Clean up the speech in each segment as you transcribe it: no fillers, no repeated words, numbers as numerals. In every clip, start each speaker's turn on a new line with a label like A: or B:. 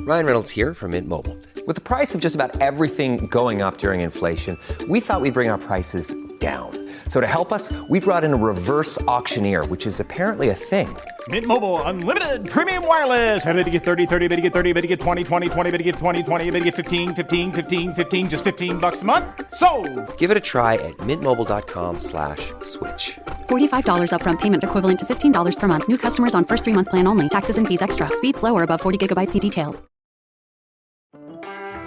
A: Ryan Reynolds here from Mint Mobile. With the price of just about everything going up during inflation, we thought we'd bring our prices down. So to help us, we brought in a reverse auctioneer, which is apparently a thing.
B: Mint Mobile Unlimited Premium Wireless. How to get 30, 30, bit to get 30, bit to get 20, 20, 20, bit to get 20, 20, bit to get 15, 15, 15, 15, just $15 a month? Sold!
A: Give it a try at mintmobile.com/switch.
C: $45 upfront payment equivalent to $15 per month. New customers on first 3-month plan only. Taxes and fees extra. Speed slower above 40 gigabytes per detail.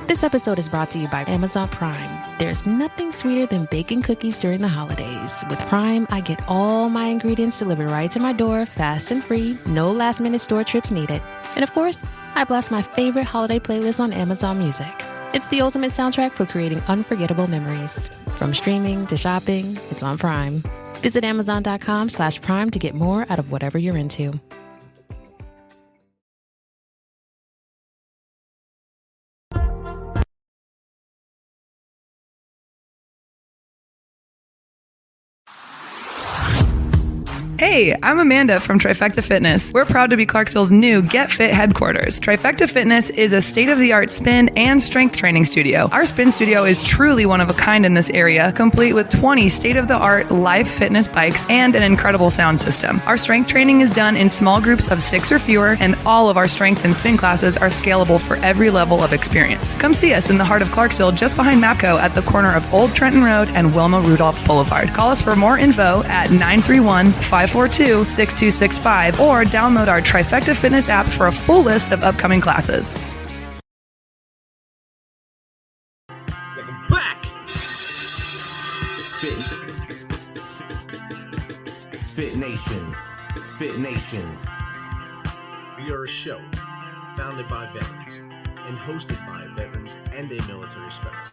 D: This episode is brought to you by Amazon Prime. There's nothing sweeter than baking cookies during the holidays. With Prime, I get all my ingredients delivered right to my door, fast and free, no last-minute store trips needed. And of course, I blast my favorite holiday playlist on Amazon Music. It's the ultimate soundtrack for creating unforgettable memories. From streaming to shopping, it's on Prime. Visit Amazon.com/Prime to get more out of whatever you're into.
E: Hey, I'm Amanda from Trifecta Fitness. We're proud to be Clarksville's new Get Fit headquarters. Trifecta Fitness is a state-of-the-art spin and strength training studio. Our spin studio is truly one of a kind in this area, complete with 20 state-of-the-art live fitness bikes and an incredible sound system. Our strength training is done in small groups of 6 or fewer, and all of our strength and spin classes are scalable for every level of experience. Come see us in the heart of Clarksville, just behind MAPCO at the corner of Old Trenton Road and Wilma Rudolph Boulevard. Call us for more info at 931-542-6265 or download our Trifecta Fitness app for a full list of upcoming classes.
F: Welcome back. MisFitNation. MisFitNation. We are a show founded by veterans and hosted by veterans and a military spouse.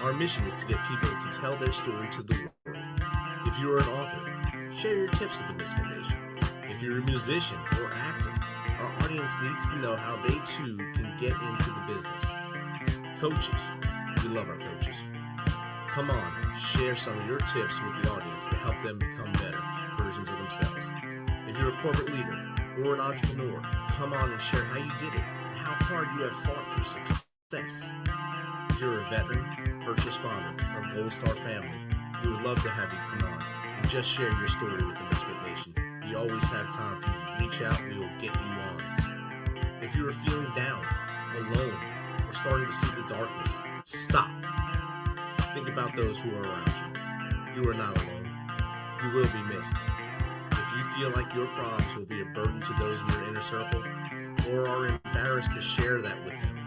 F: Our mission is to get people to tell their story to the world. If you are an author, share your tips with the Misfit Nation. If you're a musician or actor, our audience needs to know how they too can get into the business. Coaches, we love our coaches. Come on, share some of your tips with the audience to help them become better versions of themselves. If you're a corporate leader or an entrepreneur, come on and share how you did it and how hard you have fought for success. If you're a veteran, first responder, or Gold Star family, we would love to have you come on and just share your story with the Misfit Nation. We always have time for you. Reach out, we will get you on. If you are feeling down, alone, or starting to see the darkness, stop. Think about those who are around you. You are not alone. You will be missed. If you feel like your problems will be a burden to those in your inner circle, or are embarrassed to share that with them,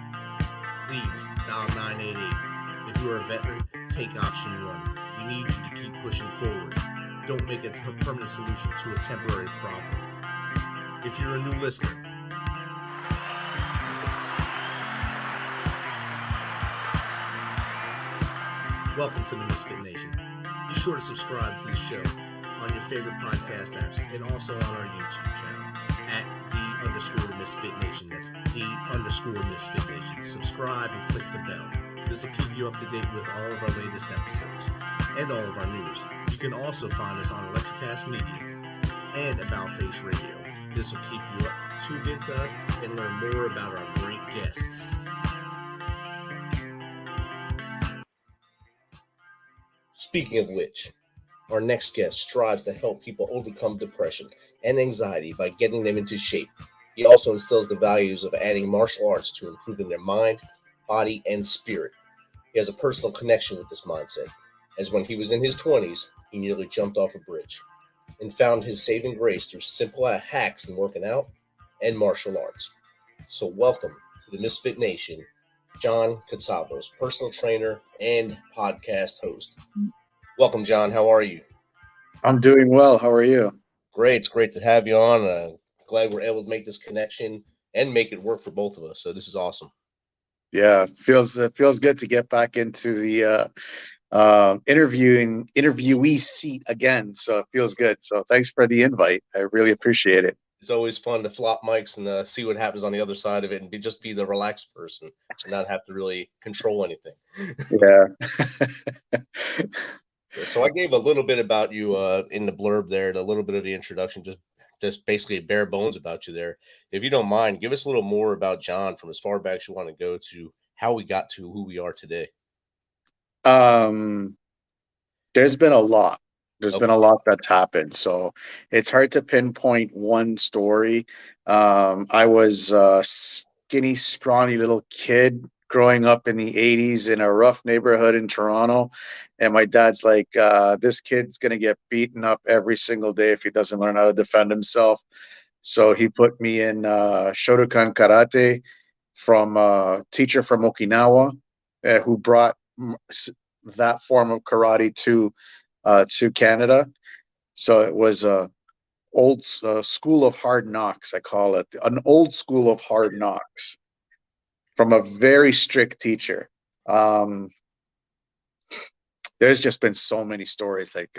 F: please dial 988. If you are a veteran, take option 1. We need you to keep pushing forward. Don't make it a permanent solution to a temporary problem. If you're a new listener, welcome to the Misfit Nation. Be sure to subscribe to the show on your favorite podcast apps and also on our YouTube channel at @the_MisfitNation. That's _MisfitNation. Subscribe and click the bell. This will keep you up to date with all of our latest episodes and all of our news. You can also find us on Electrocast Media and About Face Radio. This will keep you up, tuned into us, and learn more about our great guests. Speaking of which, our next guest strives to help people overcome depression and anxiety by getting them into shape. He also instills the values of adding martial arts to improving their mind, body, and spirit. He has a personal connection with this mindset, as when he was in his 20s, he nearly jumped off a bridge and found his saving grace through simple hacks in working out and martial arts. So welcome to the Misfit Nation, John Katsavos, personal trainer and podcast host. Welcome, John. How are you?
G: I'm doing well. How are you?
F: Great. It's great to have you on. Glad we're able to make this connection and make it work for both of us. So this is awesome.
G: Yeah, it feels good to get back into the interviewee seat again. So it feels good. So thanks for the invite. I really appreciate it.
F: It's always fun to flop mics and see what happens on the other side of it and just be the relaxed person and not have to really control anything.
G: Yeah.
F: So I gave a little bit about you in the blurb there, a little bit of the introduction, just just basically bare bones about you there. If you don't mind, give us a little more about John from as far back as you want to go to how we got to who we are today.
G: Um, there's been a lot. There's been
F: Okay.
G: a lot that's happened, so it's hard to pinpoint one story. I was a skinny, scrawny little kid growing up in the 80s in a rough neighborhood in Toronto, and my dad's like, this kid's gonna get beaten up every single day if he doesn't learn how to defend himself. So he put me in Shotokan karate from a teacher from Okinawa, who brought that form of karate to Canada. So it was a old school of hard knocks, I call it, an old school of hard knocks from a very strict teacher. There's just been so many stories, like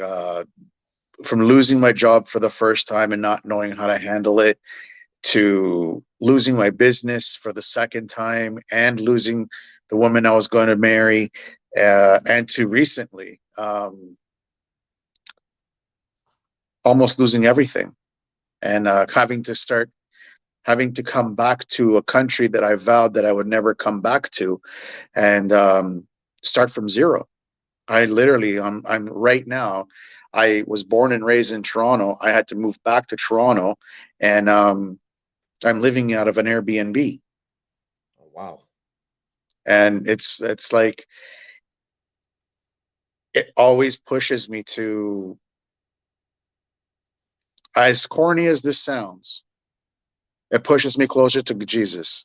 G: from losing my job for the first time and not knowing how to handle it, to losing my business for the second time and losing the woman I was going to marry, and to recently almost losing everything, and having to come back to a country that I vowed that I would never come back to, and start from zero. I literally, I'm right now. I was born and raised in Toronto. I had to move back to Toronto, and I'm living out of an Airbnb.
F: Oh, wow.
G: And it's like, it always pushes me to, as corny as this sounds, it pushes me closer to Jesus.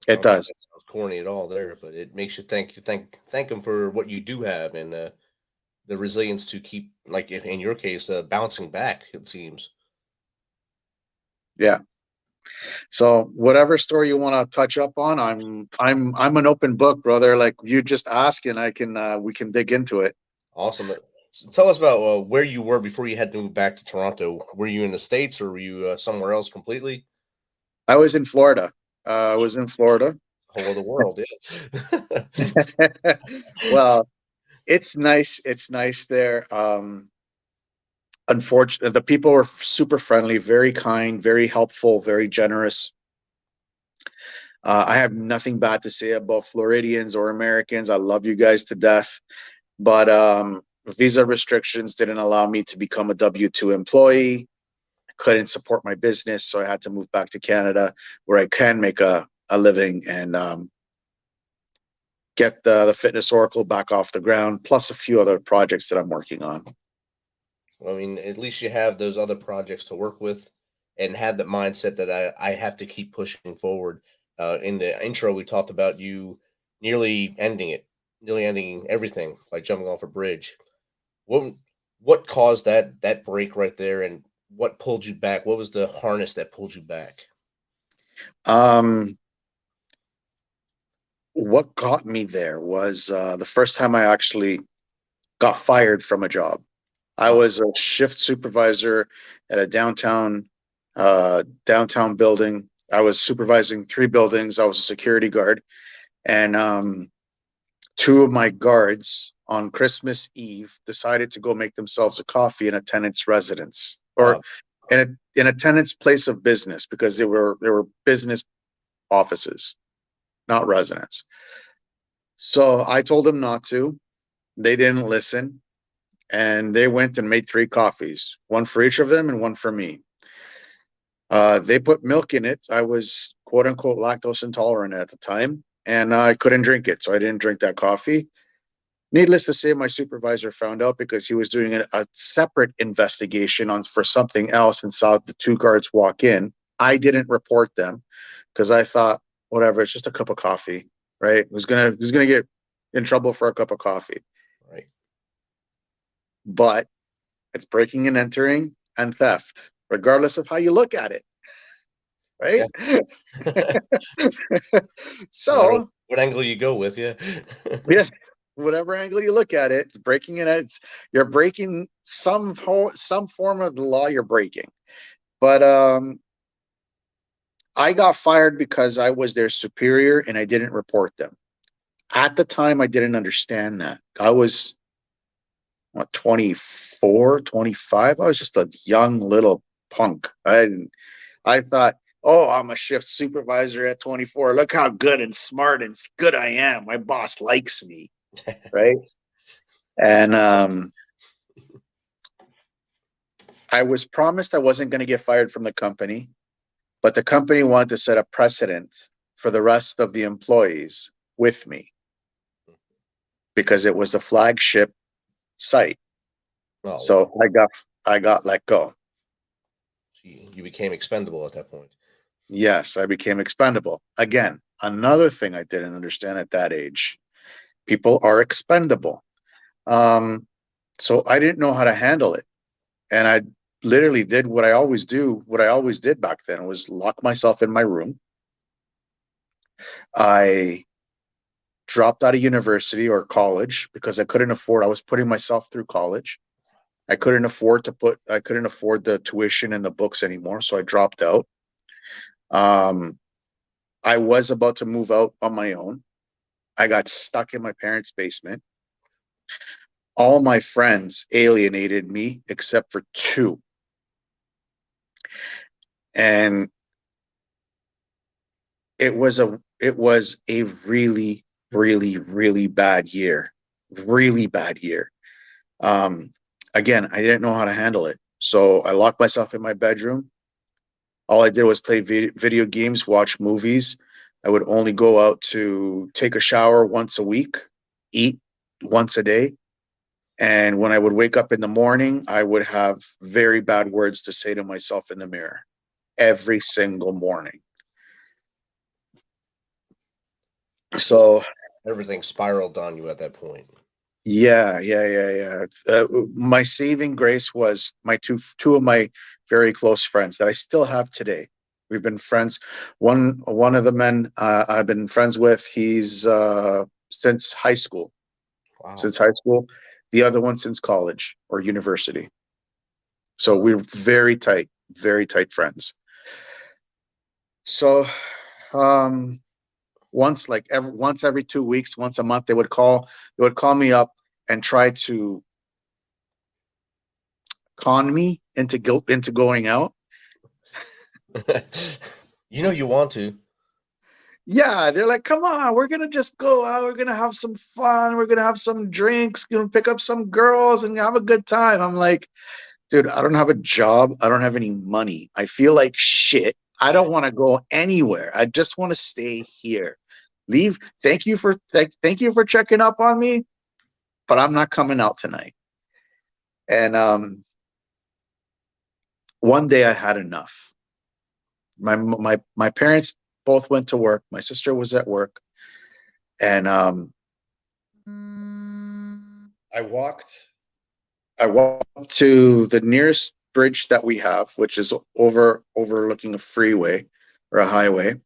G: It does.
F: That sounds corny at all there, but it makes you thank him for what you do have, and the resilience to keep, like in your case, bouncing back. It seems.
G: Yeah. So whatever story you want to touch up on, I'm an open book, brother. Like, you just ask and I can we can dig into it.
F: Awesome. So tell us about where you were before you had to move back to Toronto. Were you in the States, or were you somewhere else completely?
G: I was in Florida. I was in Florida.
F: Whole other world, yeah.
G: Well, it's nice. It's nice there. Unfortunately, the people were super friendly, very kind, very helpful, very generous. I have nothing bad to say about Floridians or Americans. I love you guys to death, but visa restrictions didn't allow me to become a W-2 employee. I couldn't support my business, so I had to move back to Canada, where I can make a living and get the Fitness Oracle back off the ground, plus a few other projects that I'm working on.
F: I mean, at least you have those other projects to work with, and have that mindset that I have to keep pushing forward. In the intro, we talked about you nearly ending it, nearly ending everything by jumping off a bridge. What caused that break right there, and what pulled you back? What was the harness that pulled you back?
G: What got me there was the first time I actually got fired from a job. I was a shift supervisor at a downtown building. I was supervising 3 buildings. I was a security guard, and 2 of my guards on Christmas Eve decided to go make themselves a coffee in a tenant's residence, or in a tenant's place of business, because they were business offices, not residents. So I told them not to. They didn't listen, and they went and made 3 coffees, one for each of them and one for me. They put milk in it. I was quote unquote lactose intolerant at the time, and I couldn't drink it, so I didn't drink that coffee. Needless to say, my supervisor found out because he was doing a separate investigation for something else, and saw the 2 guards walk in. I didn't report them because I thought, whatever, it's just a cup of coffee, right? Who's gonna get in trouble for a cup of coffee?
F: Right.
G: But it's breaking and entering and theft, regardless of how you look at it, right?
F: Yeah.
G: So
F: what angle you go with, yeah.
G: yeah, whatever angle you look at it, it's breaking it. You're breaking some form of the law. You're breaking, but I got fired because I was their superior and I didn't report them. At the time, I didn't understand that. what, 24, 25. I was just a young little punk. I thought, oh, I'm a shift supervisor at 24. Look how good and smart and good I am. My boss likes me, right? And I was promised I wasn't going to get fired from the company, but the company wanted to set a precedent for the rest of the employees with me because it was a flagship site.
H: Oh,
G: So I got let go.
H: you became expendable at that point.
G: Yes, I became expendable. Again, another thing I didn't understand at that age. People are expendable. So I didn't know how to handle it. And I literally did what I always did back then, was lock myself in my room. I dropped out of university or college because I was putting myself through college. I couldn't afford the tuition and the books anymore. So I dropped out. I was about to move out on my own. I got stuck in my parents' basement. All my friends alienated me except for two. And it was a really, really, really bad year. Really bad year. Again, I didn't know how to handle it. So I locked myself in my bedroom. All I did was play video games, watch movies. I would only go out to take a shower once a week, eat once a day. And when I would wake up in the morning, I would have very bad words to say to myself in the mirror every single morning. So
H: everything spiraled on you at that point.
G: Yeah. My saving grace was my two of my very close friends that I still have today. We've been friends. One of the men I've been friends with, he's since high school.
H: Wow.
G: Since high school. The other one since college or university. So we're very tight friends. So once every 2 weeks, once a month, they would call me up and try to con me into going out.
H: You want to.
G: Yeah, they're like, come on, we're gonna just go out, we're gonna have some fun, we're gonna have some drinks, gonna pick up some girls and have a good time. I'm like, dude, I don't have a job, I don't have any money, I feel like shit, I don't want to go anywhere, I just want to stay here. Leave. Thank you for checking up on me, but I'm not coming out tonight. And one day I had enough. My parents both went to work. My sister was at work, and I walked to the nearest bridge that we have, which is overlooking a freeway or a highway,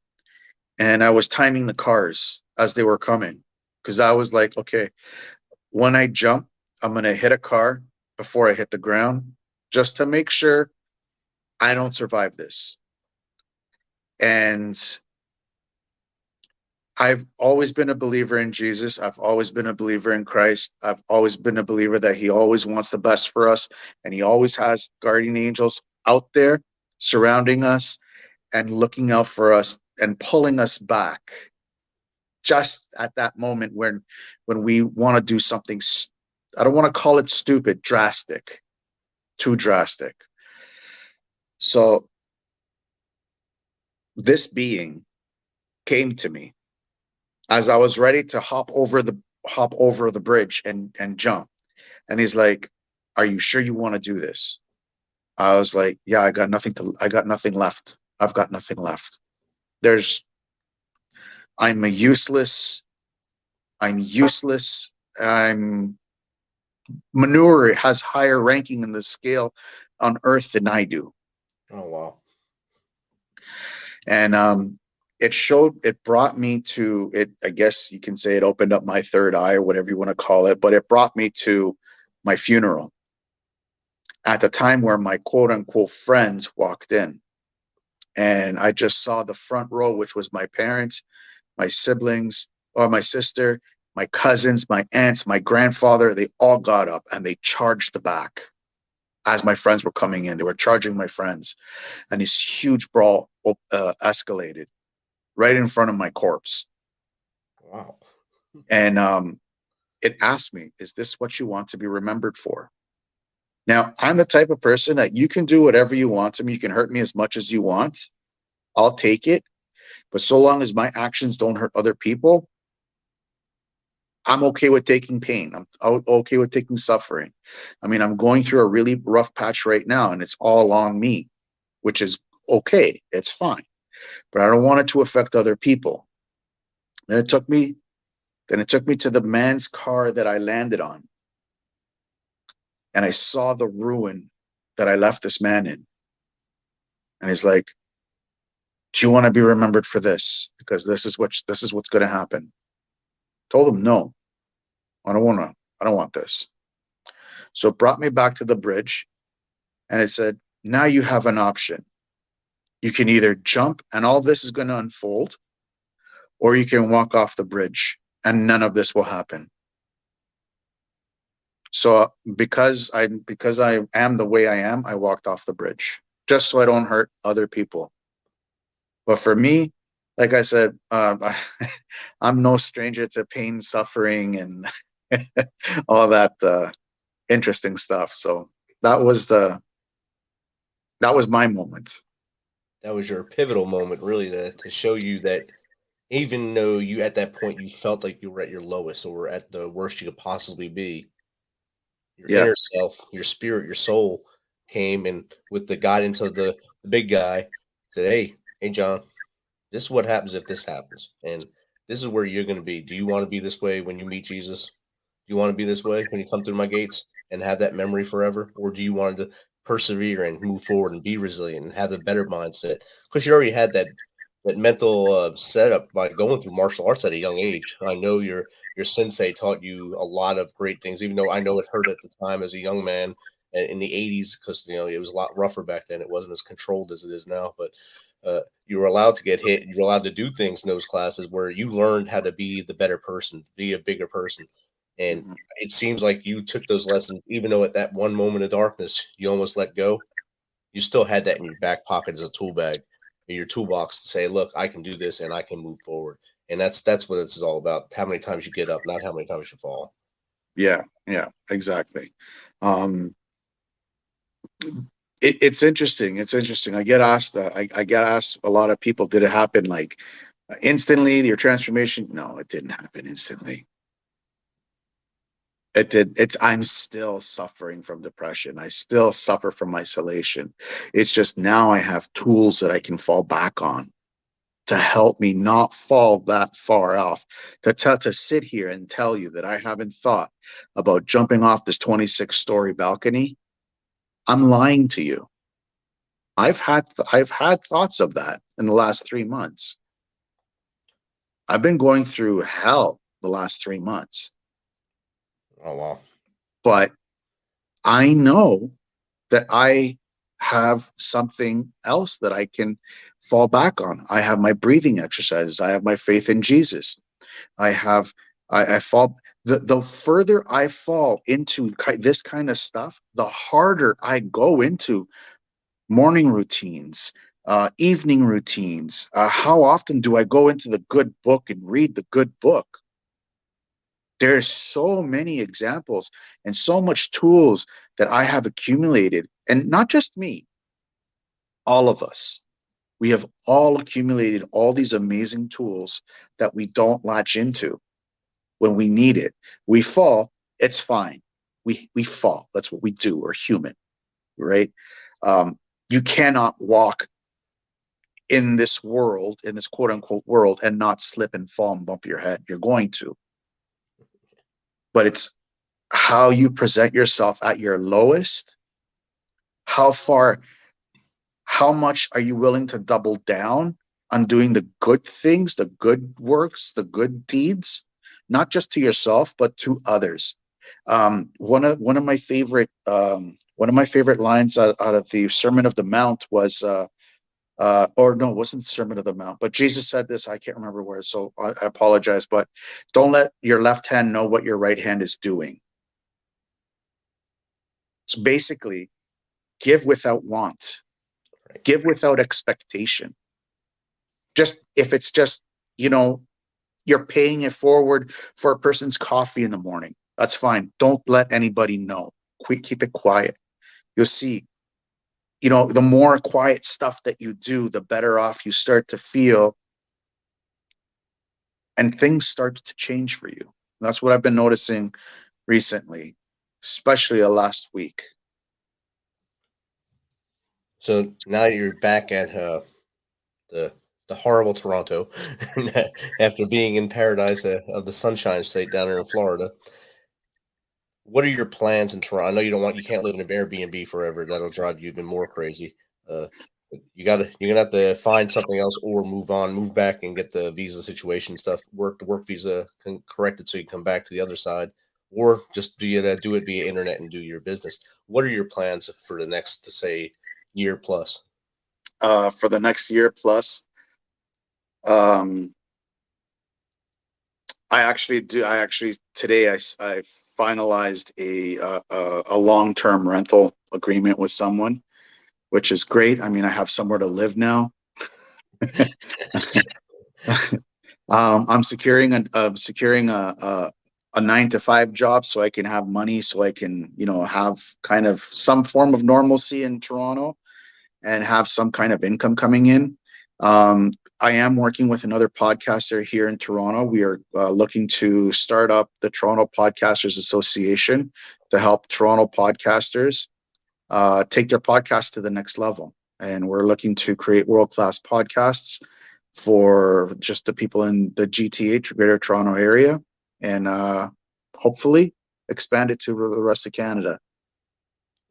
G: and I was timing the cars as they were coming because I was like, okay, when I jump, I'm gonna hit a car before I hit the ground, just to make sure I don't survive this. And I've always been a believer in Jesus. I've always been a believer in Christ. I've always been a believer that he always wants the best for us. And he always has guardian angels out there surrounding us and looking out for us and pulling us back just at that moment when we want to do something, I don't want to call it stupid, drastic, too drastic. So this being came to me as I was ready to hop over the bridge and jump. And he's like, are you sure you want to do this? I was like, yeah, I got nothing left. I've got nothing left. I'm useless. Manure has higher ranking in the scale on earth than I do.
H: Oh, wow.
G: And it brought me to it. I guess you can say it opened up my third eye or whatever you want to call it, but it brought me to my funeral at the time where my quote unquote friends walked in. And I just saw the front row, which was my parents, my siblings, or my sister, my cousins, my aunts, my grandfather, they all got up and they charged the back as my friends were coming in. They were charging my friends, and this huge brawl escalated right in front of my corpse.
H: Wow.
G: And it asked me, is this what you want to be remembered for? Now, I'm the type of person that you can do whatever you want to me. You can hurt me as much as you want. I'll take it. But so long as my actions don't hurt other people, I'm okay with taking pain. I'm okay with taking suffering. I mean, I'm going through a really rough patch right now, and it's all on me, which is okay. It's fine. But I don't want it to affect other people. Then it took me to the man's car that I landed on. And I saw the ruin that I left this man in. And he's like, do you want to be remembered for this? Because this is what's going to happen. Told him, no, I don't want this. So it brought me back to the bridge, and it said, now you have an option. You can either jump and all this is going to unfold, or you can walk off the bridge and none of this will happen. So because I am the way I am, I walked off the bridge just so I don't hurt other people. But for me, like I said, I'm no stranger to pain, suffering, and all that interesting stuff. So that was my moment.
H: That was your pivotal moment, really, to show you that even though you at that point you felt like you were at your lowest or at the worst you could possibly be, your inner self, your spirit, your soul came and with the guidance of the big guy said, hey, John, this is what happens if this happens. And this is where you're going to be. Do you want to be this way when you meet Jesus? Do you want to be this way when you come through my gates and have that memory forever? Or do you want to persevere and move forward and be resilient and have a better mindset? Because you already had that mental setup by going through martial arts at a young age. I know your sensei taught you a lot of great things, even though I know it hurt at the time as a young man in the 80s because, it was a lot rougher back then. It wasn't as controlled as it is now, but you were allowed to get hit. You were allowed to do things in those classes where you learned how to be the better person, be a bigger person. And it seems like you took those lessons, even though at that one moment of darkness, you almost let go. You still had that in your back pocket as a tool bag, in your toolbox to say, look, I can do this and I can move forward. And that's what it's all about. How many times you get up, not how many times you fall.
G: Yeah, exactly. It's interesting. It's interesting. I get asked a lot of people, did it happen like instantly, your transformation? No, it didn't happen instantly. I'm still suffering from depression. I still suffer from isolation. It's just now I have tools that I can fall back on to help me not fall that far off, to sit here and tell you that I haven't thought about jumping off this 26-story balcony. I'm lying to you. I've had thoughts of that in the last 3 months. I've been going through hell the last 3 months.
H: Oh, wow.
G: But I know that I have something else that I can fall back on. I have my breathing exercises. I have my faith in Jesus. I fall. The further I fall into this kind of stuff, the harder I go into morning routines, evening routines. How often do I go into the good book and read the good book? There's so many examples and so much tools that I have accumulated, and not just me, all of us. We have all accumulated all these amazing tools that we don't latch into when we need it. We fall, it's fine. We fall. That's what we do. We're human, right? You cannot walk in this world, in this quote unquote world, and not slip and fall and bump your head. You're going to. But it's how you present yourself at your lowest. How much are you willing to double down on doing the good things, the good works, the good deeds, not just to yourself, but to others? One of my favorite lines out of the Sermon of the Mount was or no, it wasn't the Sermon of the Mount, but Jesus said this. I can't remember where, so I apologize. But don't let your left hand know what your right hand is doing. So basically, give without want, give without expectation. Just if it's just, you're paying it forward for a person's coffee in the morning, that's fine. Don't let anybody know. Keep it quiet. You'll see, the more quiet stuff that you do, the better off you start to feel, and things start to change for you. And that's what I've been noticing recently, especially the last week.
H: So now you're back at the horrible Toronto after being in paradise of the Sunshine State down there in Florida. What are your plans in Toronto? I know you can't live in an Airbnb forever. That'll drive you even more crazy. You're gonna have to find something else or move back and get the visa situation stuff, the work visa corrected so you can come back to the other side, or just do it via internet and do your business. What are your plans for the next, to say, year plus?
G: For the next year plus, I actually today I finalized a long-term rental agreement with someone, which is great. I mean, I have somewhere to live now. I'm securing a 9-to-5 job so I can have money, so I can, have kind of some form of normalcy in Toronto and have some kind of income coming in. I am working with another podcaster here in Toronto. We are looking to start up the Toronto Podcasters Association to help Toronto podcasters take their podcast to the next level. And we're looking to create world-class podcasts for just the people in the GTA, Greater Toronto area, and hopefully expand it to the rest of Canada.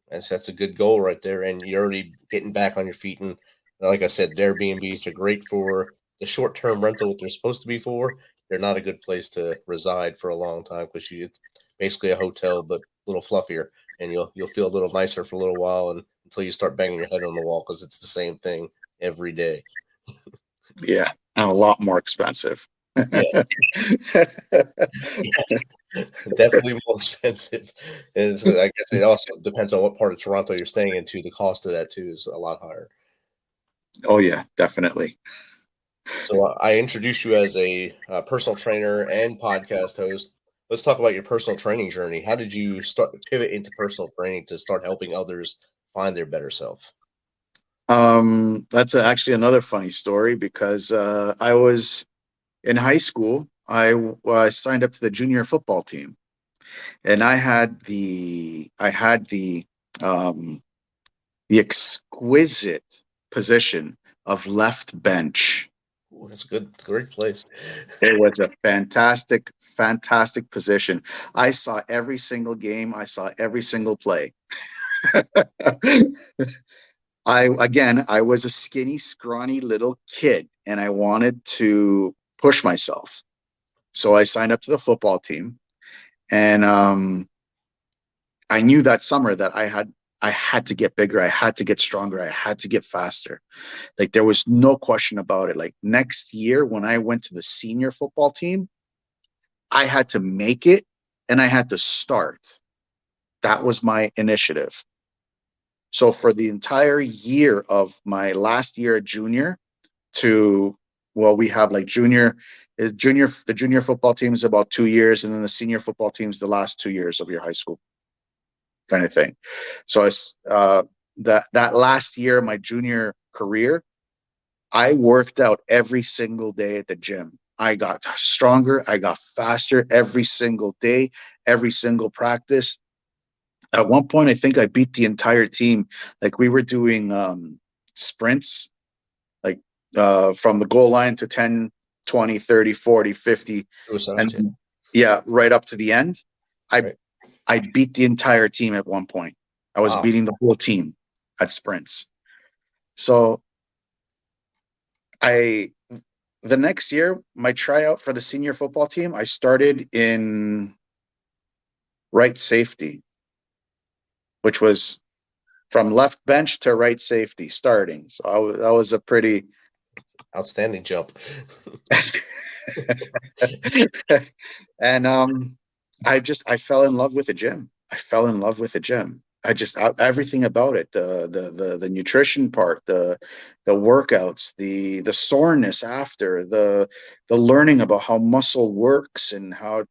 H: That's a good goal right there, and you're already getting back on your feet. And like I said, Airbnbs are great for the short-term rental, what they're supposed to be for. They're not a good place to reside for a long time, because it's basically a hotel but a little fluffier, and you'll feel a little nicer for a little while, and until you start banging your head on the wall, because it's the same thing every day.
G: Yeah, and a lot more expensive.
H: Yeah. Yes, definitely more expensive. And I guess it also depends on what part of Toronto you're staying into. The cost of that too is a lot higher.
G: Oh yeah, definitely.
H: So I introduced you as a personal trainer and podcast host. Let's talk about your personal training journey. How did you pivot into personal training to start helping others find their better self?
G: That's actually another funny story, because I was in high school. I signed up to the junior football team, and I had the exquisite position of left bench.
H: Ooh, that's good. Great place.
G: It was a fantastic position. I saw every single game. I saw every single play. I was a skinny, scrawny little kid, and I wanted to push myself. So I signed up to the football team, and I knew that summer that I had to get bigger. I had to get stronger. I had to get faster. Like, there was no question about it. Like, next year when I went to the senior football team, I had to make it, and I had to start. That was my initiative. So for the entire year of my last year at junior we have like the junior football team is about 2 years, and then the senior football team is the last 2 years of your high school kind of thing. So that last year of my junior career, I worked out every single day at the gym. I got stronger. I got faster every single day, every single practice. At one point, I think I beat the entire team. Like, we were doing sprints, like from the goal line to 10, 20, 30, 40, 50. And yeah, right up to the end. I beat the entire team at one point. I was beating the whole team at sprints. So the next year, my tryout for the senior football team, I started in right safety, which was from left bench to right safety starting. So that was a pretty
H: outstanding jump.
G: And I fell in love with the gym. Everything about it, the nutrition part, the workouts, the soreness after, the learning about how muscle works and how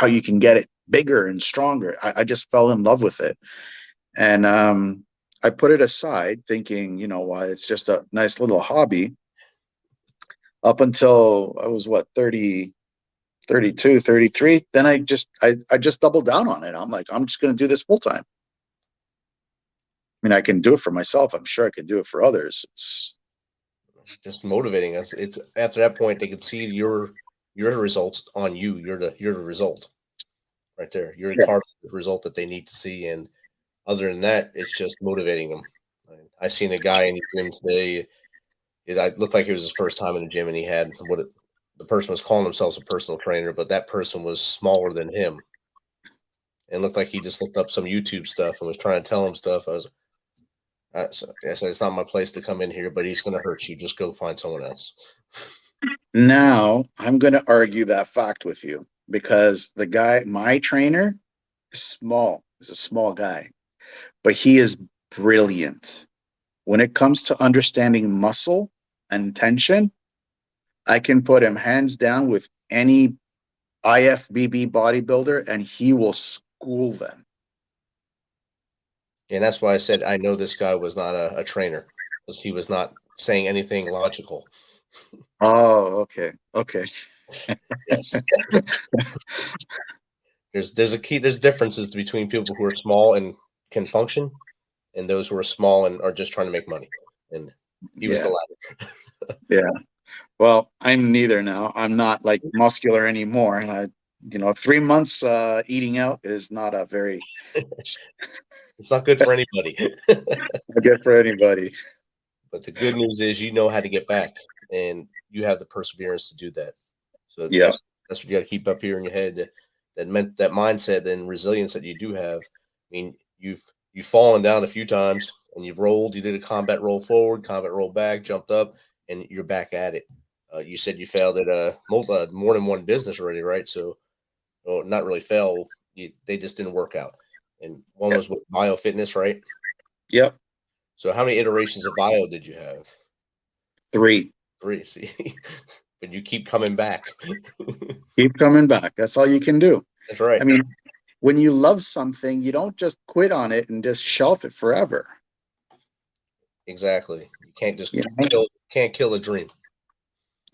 G: you can get it bigger and stronger. I just fell in love with it. And I put it aside thinking, you know what, it's just a nice little hobby up until I was 30, 32, 33. Then I just doubled down on it. I'm like, I'm just going to do this full time. I mean, I can do it for myself. I'm sure I can do it for others. It's
H: just motivating us. It's after that point, they can see your results on you. You're the result right there. You're part of the result that they need to see. And other than that, it's just motivating them. I seen a guy in the gym today. It looked like it was his first time in the gym, and he had the person was calling themselves a personal trainer, but that person was smaller than him. And looked like he just looked up some YouTube stuff and was trying to tell him stuff. I said, it's not my place to come in here, but he's going to hurt you. Just go find someone else.
G: Now I'm going to argue that fact with you, because the guy, my trainer, is small. He's a small guy, but he is brilliant. When it comes to understanding muscle and tension, I can put him hands down with any IFBB bodybuilder, and he will school them.
H: And that's why I said I know this guy was not a trainer, because he was not saying anything logical.
G: Oh, okay.
H: Yes. There's differences between people who are small and can function, and those who are small and are just trying to make money. And he was the latter.
G: Yeah. Well, I'm neither now. I'm not like muscular anymore. 3 months eating out is not a very.
H: It's not good for anybody.
G: Not good for anybody.
H: But the good news is you know how to get back, and you have the perseverance to do that. So that's what you got to keep up here in your head. That mindset and resilience that you do have. I mean, you've fallen down a few times, and you've rolled. You did a combat roll forward, combat roll back, jumped up, and you're back at it. You said you failed at more than one business already, right? So, not really fail. They just didn't work out. And one was with Bio Fitness, right?
G: Yep.
H: So how many iterations of Bio did you have?
G: 3.
H: See, but you keep coming back.
G: Keep coming back. That's all you can do.
H: That's right.
G: I mean, when you love something, you don't just quit on it and just shelf it forever.
H: Exactly. You can't just kill a dream.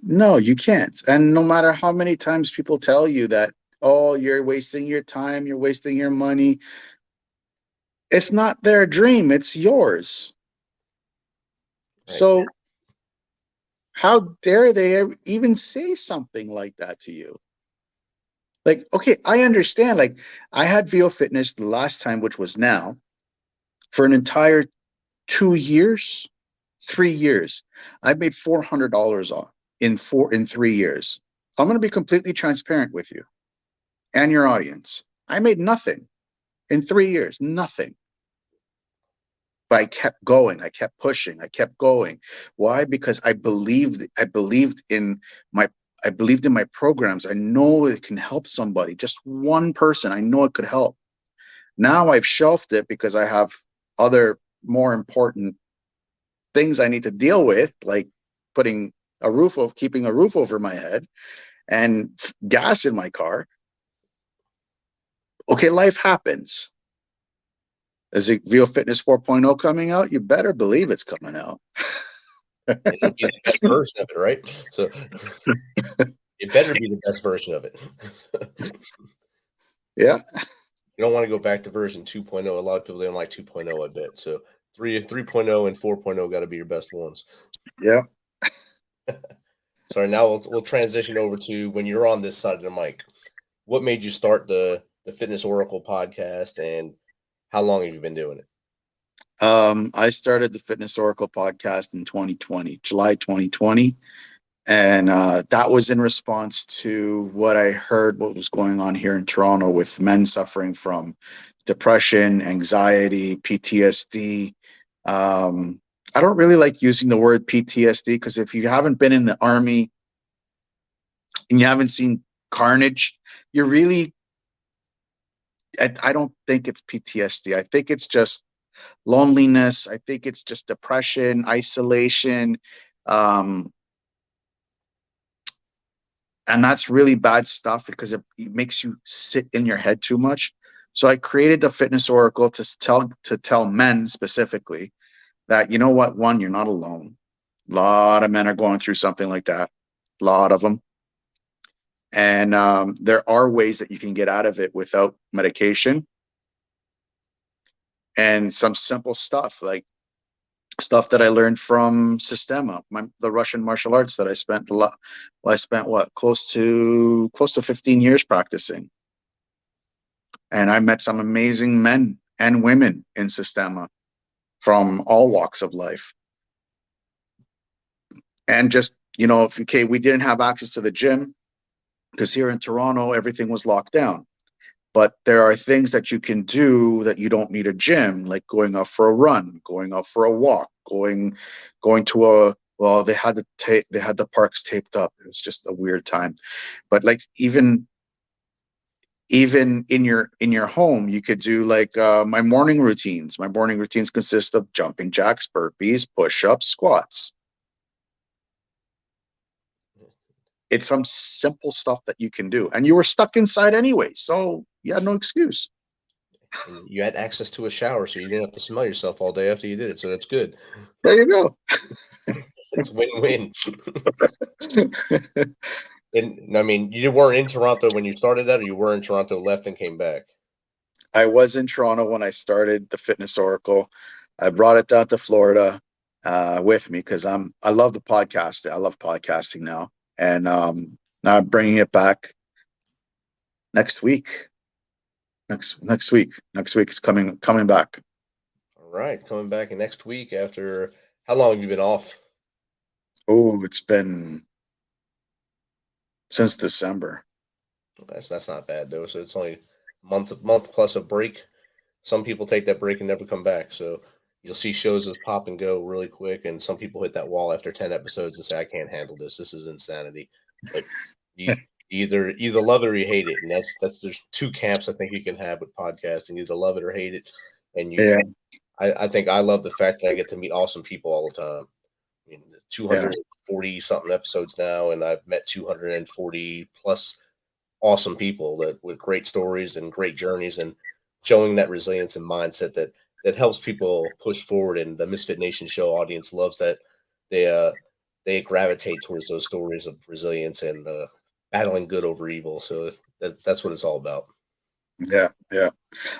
G: No, you can't. And no matter how many times people tell you that, oh, you're wasting your time, you're wasting your money, it's not their dream, it's yours. Right. So how dare they even say something like that to you? Like, okay, I understand. Like, I had VO Fitness the last time, which was now, for an entire 2 years, 3 years. I made $400 off in 3 years. I'm going to be completely transparent with you and your audience. I made nothing in 3 years, nothing. But I kept going. I kept pushing. I kept going. Why? Because I believed in my programs. I know it can help somebody, just one person. I know it could help. Now I've shelved it because I have other more important things I need to deal with, like keeping a roof over my head and gas in my car. Okay, life happens. Is it VO Fitness 4.0 coming out? You better believe it's coming out.
H: It'll be the best version of it, right? So it better be the best version of it.
G: Yeah.
H: You don't want to go back to version 2.0. A lot of people don't like 2.0, I bet. So 3.0 and 4.0 got to be your best ones.
G: Yeah.
H: Sorry, now we'll transition over to when you're on this side of the mic. What made you start the Fitness Oracle podcast, and how long have you been doing it?
G: I started the Fitness Oracle podcast in 2020, July 2020. And that was in response to what I heard, what was going on here in Toronto with men suffering from depression, anxiety, PTSD. I don't really like using the word PTSD because if you haven't been in the army and you haven't seen carnage, you're really, I don't think it's PTSD. I think it's just loneliness. I think it's just depression, isolation. And that's really bad stuff because it makes you sit in your head too much. So I created the Fitness Oracle to tell men specifically that, you know what, one, you're not alone. A lot of men are going through something like that. A lot of them. And there are ways that you can get out of it without medication. And some simple stuff like stuff that I learned from Sistema, the Russian martial arts that I spent a lot. Well, I spent close to 15 years practicing, and I met some amazing men and women in Sistema from all walks of life. And just we didn't have access to the gym because here in Toronto everything was locked down. But there are things that you can do that you don't need a gym, like going out for a run, going out for a walk, going to they had the parks taped up. It was just a weird time. But like even in your home, you could do like my morning routines. My morning routines consist of jumping jacks, burpees, push-ups, squats. It's some simple stuff that you can do. And you were stuck inside anyway, so you had no excuse.
H: And you had access to a shower, so you didn't have to smell yourself all day after you did it. So that's good.
G: There you go.
H: It's win-win. And I mean, you weren't in Toronto when you started that, or you were in Toronto, left, and came back?
G: I was in Toronto when I started the Fitness Oracle. I brought it down to Florida with me because I love the podcast. I love podcasting now. And now I'm bringing it back next week. Next week it's coming back.
H: All right, coming back next week. After how long have you been off?
G: Oh, it's been since December.
H: That's not bad though. So it's only a month plus a break. Some people take that break and never come back. So you'll see shows that pop and go really quick, and some people hit that wall after 10 episodes and say, "I can't handle this. This is insanity." But you either love it or you hate it, and that's there's two camps I think you can have with podcasting: either love it or hate it. And I think I love the fact that I get to meet awesome people all the time. I mean, 240 something episodes now, and I've met 240 plus awesome people with great stories and great journeys, and showing that resilience and mindset that helps people push forward. And the Misfit Nation show audience loves that. They gravitate towards those stories of resilience and battling good over evil. So that's what it's all about.
G: Yeah.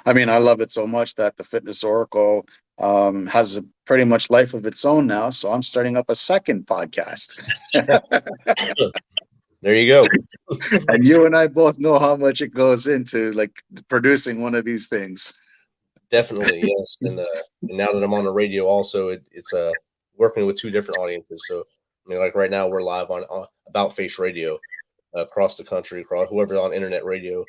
G: I mean, I love it so much that the Fitness Oracle has a pretty much life of its own now. So I'm starting up a second podcast.
H: There you go.
G: And you and I both know how much it goes into like producing one of these things.
H: Definitely, yes. And now that I'm on the radio, also it's working with two different audiences. So I mean, like right now we're live on About Face Radio across the country, across whoever's on internet radio,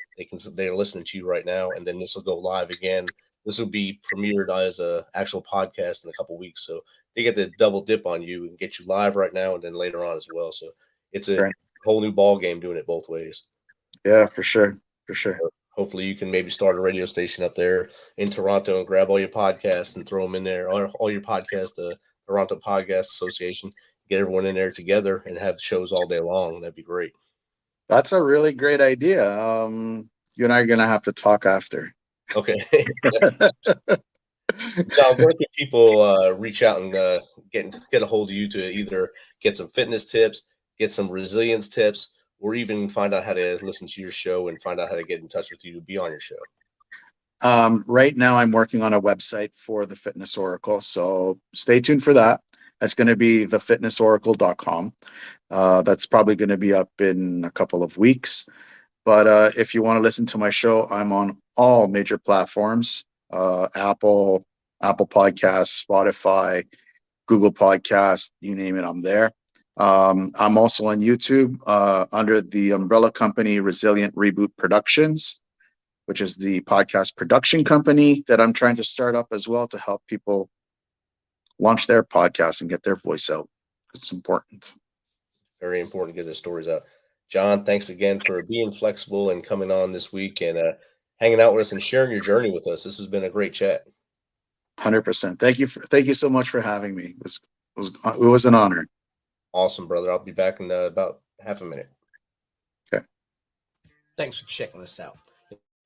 H: they're listening to you right now, and then this will go live again. This will be premiered as a actual podcast in a couple weeks, so they get to double dip on you and get you live right now, and then later on as well. So it's a whole new ball game doing it both ways.
G: Yeah, for sure.
H: Hopefully you can maybe start a radio station up there in Toronto and grab all your podcasts and throw them in there, all your podcasts, the Toronto Podcast Association, get everyone in there together and have shows all day long. That'd be great.
G: That's a really great idea. You and I are going to have to talk after.
H: Okay. So where can people reach out and get a hold of you to either get some fitness tips, get some resilience tips, or even find out how to listen to your show and find out how to get in touch with you to be on your show?
G: Right now I'm working on a website for the Fitness Oracle, so stay tuned for that. That's going to be thefitnessoracle.com. That's probably going to be up in a couple of weeks. But if you want to listen to my show, I'm on all major platforms, Apple Podcasts, Spotify, Google Podcasts, you name it, I'm there. I'm also on YouTube under the umbrella company Resilient Reboot Productions, which is the podcast production company that I'm trying to start up as well to help people launch their podcast and get their voice out. It's important.
H: Very important to get the stories out. John, thanks again for being flexible and coming on this week and hanging out with us and sharing your journey with us. This has been a great chat.
G: 100%. Thank you so much for having me. It was an honor.
H: Awesome, brother. I'll be back in about half a minute.
G: Okay.
F: Thanks for checking us out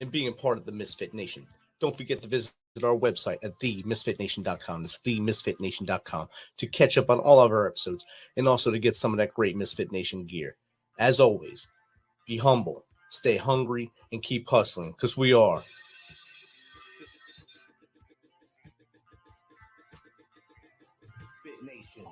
F: and being a part of the Misfit Nation. Don't forget to visit our website at themisfitnation.com. That's themisfitnation.com to catch up on all of our episodes and also to get some of that great Misfit Nation gear. As always, be humble, stay hungry, and keep hustling because we are Misfit Nation.